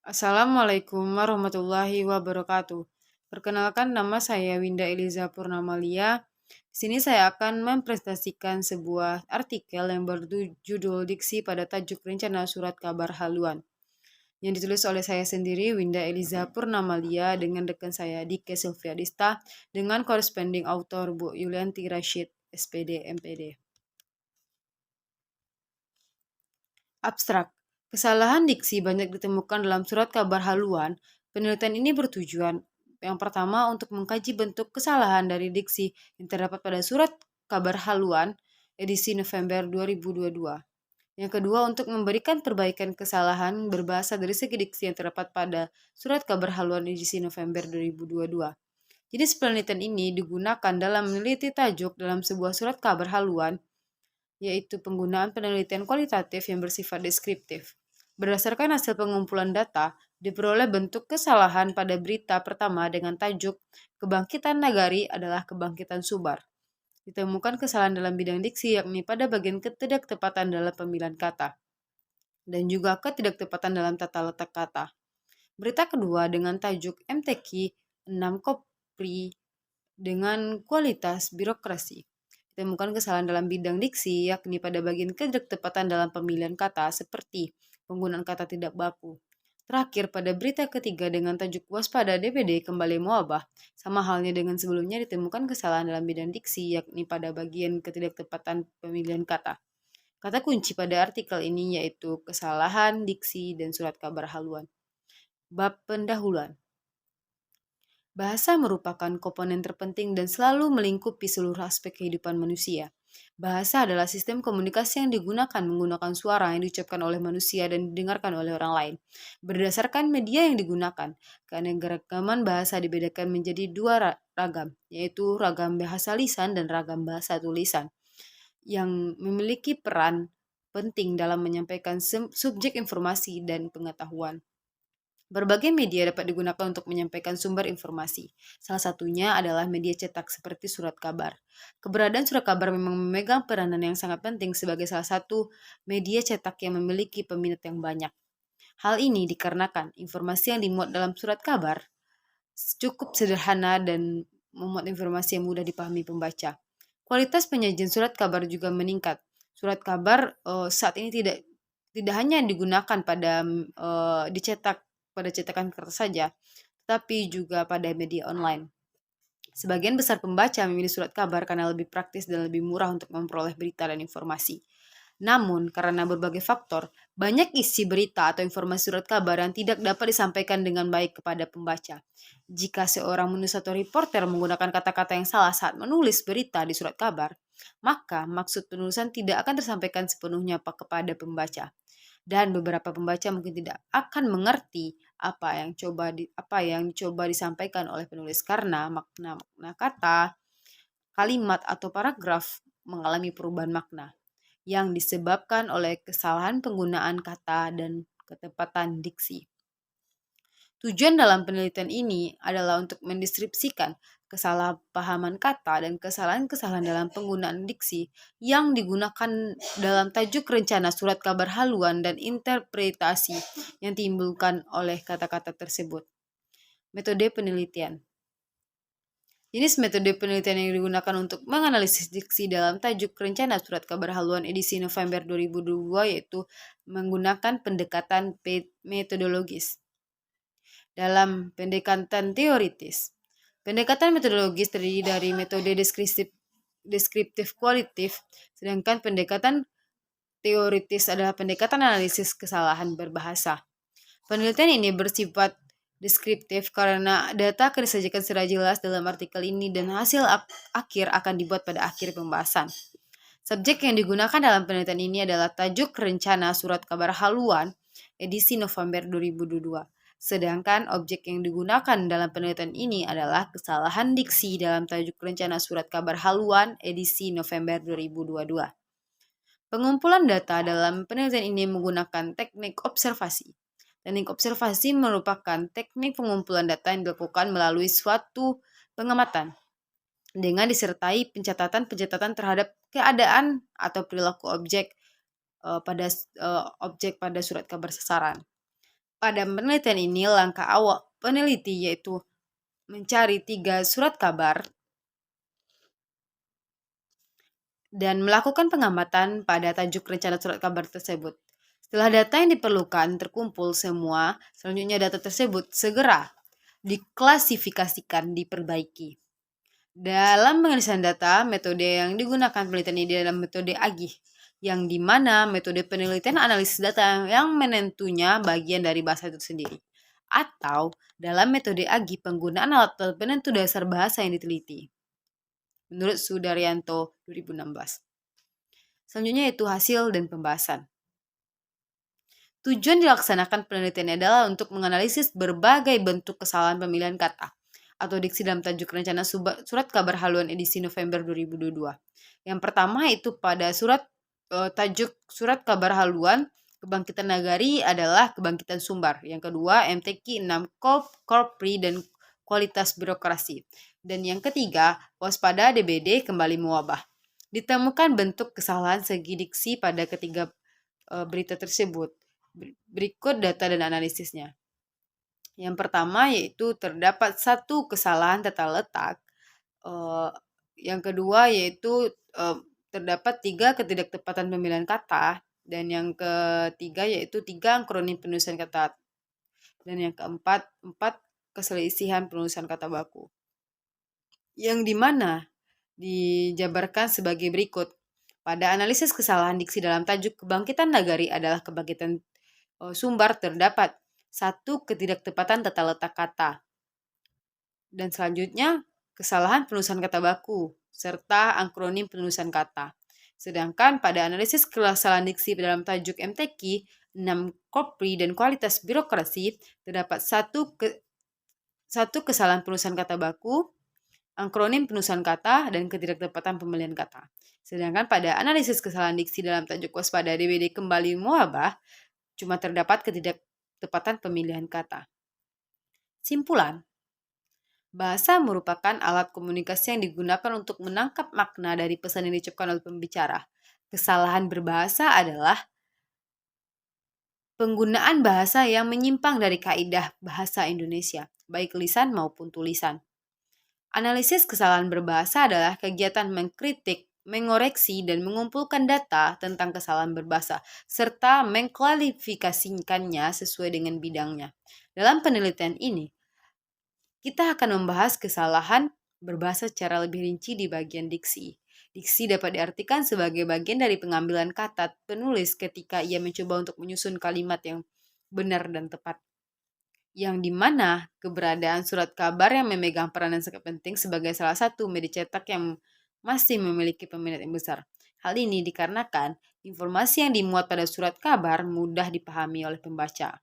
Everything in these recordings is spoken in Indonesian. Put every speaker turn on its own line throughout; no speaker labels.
Assalamualaikum warahmatullahi wabarakatuh. Perkenalkan, nama saya Winda Eliza Purnamalia. Di sini saya akan mempresentasikan sebuah artikel yang berjudul Diksi pada Tajuk Rencana Surat Kabar Haluan, yang ditulis oleh saya sendiri, Winda Eliza Purnamalia, dengan rekan saya Dike Silviadista, dengan corresponding author Bu Yulianti Rashid, SPD, MPD. Abstrak. Kesalahan diksi banyak ditemukan dalam surat kabar haluan. Penelitian ini bertujuan yang pertama untuk mengkaji bentuk kesalahan dari diksi yang terdapat pada surat kabar haluan edisi November 2022. Yang kedua, untuk memberikan perbaikan kesalahan berbahasa dari segi diksi yang terdapat pada surat kabar haluan edisi November 2022. Jadi penelitian ini digunakan dalam meneliti tajuk dalam sebuah surat kabar haluan, yaitu penggunaan penelitian kualitatif yang bersifat deskriptif. Berdasarkan hasil pengumpulan data, diperoleh bentuk kesalahan pada berita pertama dengan tajuk "Kebangkitan Nagari adalah Kebangkitan Subar". Ditemukan kesalahan dalam bidang diksi, yakni pada bagian ketidaktepatan dalam pemilihan kata dan juga ketidaktepatan dalam tata letak kata. Berita kedua dengan tajuk MTQ 6 Kopri dengan kualitas birokrasi. Ditemukan kesalahan dalam bidang diksi, yakni pada bagian ketidaktepatan dalam pemilihan kata seperti penggunaan kata tidak baku. Terakhir, pada berita ketiga dengan tajuk Waspada DPD kembali mewabah, sama halnya dengan sebelumnya ditemukan kesalahan dalam bidang diksi, yakni pada bagian ketidaktepatan pemilihan kata. Kata kunci pada artikel ini yaitu kesalahan diksi dan surat kabar haluan. Bab pendahuluan. Bahasa merupakan komponen terpenting dan selalu melingkupi seluruh aspek kehidupan manusia. Bahasa adalah sistem komunikasi yang digunakan menggunakan suara yang diucapkan oleh manusia dan didengarkan oleh orang lain. Berdasarkan media yang digunakan, keanekaragaman bahasa dibedakan menjadi dua ragam, yaitu ragam bahasa lisan dan ragam bahasa tulisan, yang memiliki peran penting dalam menyampaikan subjek informasi dan pengetahuan. Berbagai media dapat digunakan untuk menyampaikan sumber informasi. Salah satunya adalah media cetak seperti surat kabar. Keberadaan surat kabar memang memegang peranan yang sangat penting sebagai salah satu media cetak yang memiliki peminat yang banyak. Hal ini dikarenakan informasi yang dimuat dalam surat kabar cukup sederhana dan memuat informasi yang mudah dipahami pembaca. Kualitas penyajian surat kabar juga meningkat. Surat kabar saat ini tidak hanya digunakan pada dicetak pada cetakan kertas saja, tetapi juga pada media online. Sebagian besar pembaca memilih surat kabar karena lebih praktis dan lebih murah untuk memperoleh berita dan informasi. Namun, karena berbagai faktor, banyak isi berita atau informasi surat kabar yang tidak dapat disampaikan dengan baik kepada pembaca. Jika seorang menulis atau reporter menggunakan kata-kata yang salah saat menulis berita di surat kabar, maka maksud penulisan tidak akan tersampaikan sepenuhnya kepada pembaca. Dan beberapa pembaca mungkin tidak akan mengerti apa yang coba disampaikan oleh penulis karena makna kata, kalimat atau paragraf mengalami perubahan makna yang disebabkan oleh kesalahan penggunaan kata dan ketepatan diksi. Tujuan dalam penelitian ini adalah untuk mendeskripsikan kesalahpahaman kata dan kesalahan-kesalahan dalam penggunaan diksi yang digunakan dalam tajuk rencana surat kabar haluan dan interpretasi yang timbulkan oleh kata-kata tersebut. Metode penelitian. Jenis metode penelitian yang digunakan untuk menganalisis diksi dalam tajuk rencana surat kabar haluan edisi November 2022 yaitu menggunakan pendekatan metodologis. Dalam pendekatan teoritis, pendekatan metodologis terdiri dari metode deskriptif kualitatif, sedangkan pendekatan teoritis adalah pendekatan analisis kesalahan berbahasa. Penelitian ini bersifat deskriptif karena data akan disajikan secara jelas dalam artikel ini dan hasil akhir akan dibuat pada akhir pembahasan. Subjek yang digunakan dalam penelitian ini adalah tajuk rencana surat kabar haluan edisi November 2022. Sedangkan objek yang digunakan dalam penelitian ini adalah kesalahan diksi dalam tajuk rencana surat kabar haluan edisi November 2022. Pengumpulan data dalam penelitian ini menggunakan teknik observasi. Teknik observasi merupakan teknik pengumpulan data yang dilakukan melalui suatu pengamatan dengan disertai pencatatan-pencatatan terhadap keadaan atau perilaku objek pada surat kabar sasaran. Pada penelitian ini, langkah awal peneliti yaitu mencari 3 surat kabar dan melakukan pengamatan pada tajuk rencana surat kabar tersebut. Setelah data yang diperlukan terkumpul semua, selanjutnya data tersebut segera diklasifikasikan, diperbaiki. Dalam pengelolaan data, metode yang digunakan penelitian ini adalah metode Agih, yang dimana metode penelitian analisis data yang menentunya bagian dari bahasa itu sendiri. Atau dalam metode Agih, penggunaan alat penentu dasar bahasa yang diteliti. Menurut Sudaryanto 2016. Selanjutnya yaitu hasil dan pembahasan. Tujuan dilaksanakan penelitian adalah untuk menganalisis berbagai bentuk kesalahan pemilihan kata atau diksi dalam tajuk rencana surat kabar haluan edisi November 2022. Yang pertama itu pada tajuk surat kabar haluan kebangkitan nagari adalah kebangkitan sumbar. Yang kedua MTQ 6 Korpri dan kualitas birokrasi. Dan yang ketiga waspada DBD kembali mewabah. Ditemukan bentuk kesalahan segi diksi pada ketiga berita tersebut. Berikut data dan analisisnya. Yang pertama yaitu terdapat satu kesalahan tata letak. Yang kedua yaitu terdapat 3 ketidaktepatan pemilihan kata. Dan yang ketiga yaitu 3 akronim penulisan kata. Dan yang keempat, 4 keselisihan penulisan kata baku. Yang dimana dijabarkan sebagai berikut. Pada analisis kesalahan diksi dalam tajuk kebangkitan nagari adalah kebangkitan sumbar terdapat 1 ketidaktepatan tata letak kata. Dan selanjutnya kesalahan penulisan kata baku serta akronim penulisan kata. Sedangkan pada analisis kesalahan diksi dalam tajuk MTQ 6 Korpri dan kualitas birokrasi terdapat satu kesalahan penulisan kata baku, akronim penulisan kata, dan ketidaktepatan pemilihan kata. Sedangkan pada analisis kesalahan diksi dalam tajuk waspada DBD kembali muabah, cuma terdapat ketidaktepatan pemilihan kata. Simpulan, bahasa merupakan alat komunikasi yang digunakan untuk menangkap makna dari pesan yang diucapkan oleh pembicara. Kesalahan berbahasa adalah penggunaan bahasa yang menyimpang dari kaidah bahasa Indonesia, baik lisan maupun tulisan. Analisis kesalahan berbahasa adalah kegiatan mengkritik, mengoreksi, dan mengumpulkan data tentang kesalahan berbahasa, serta mengklarifikasikannya sesuai dengan bidangnya. Dalam penelitian ini, kita akan membahas kesalahan berbahasa secara lebih rinci di bagian diksi. Diksi dapat diartikan sebagai bagian dari pengambilan kata penulis ketika ia mencoba untuk menyusun kalimat yang benar dan tepat. Yang dimana keberadaan surat kabar yang memegang peranan sangat penting sebagai salah satu media cetak yang masih memiliki peminat yang besar. Hal ini dikarenakan informasi yang dimuat pada surat kabar mudah dipahami oleh pembaca.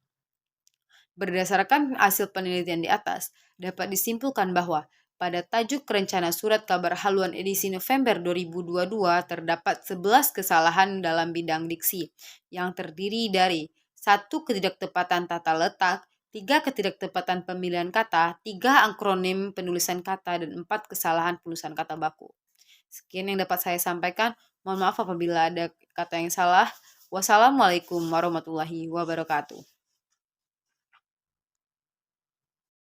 Berdasarkan hasil penelitian di atas, dapat disimpulkan bahwa pada tajuk rencana surat kabar haluan edisi November 2022 terdapat 11 kesalahan dalam bidang diksi yang terdiri dari 1 ketidaktepatan tata letak, 3 ketidaktepatan pemilihan kata, 3 akronim penulisan kata, dan 4 kesalahan penulisan kata baku. Sekian yang dapat saya sampaikan. Mohon maaf apabila ada kata yang salah. Wassalamualaikum warahmatullahi wabarakatuh.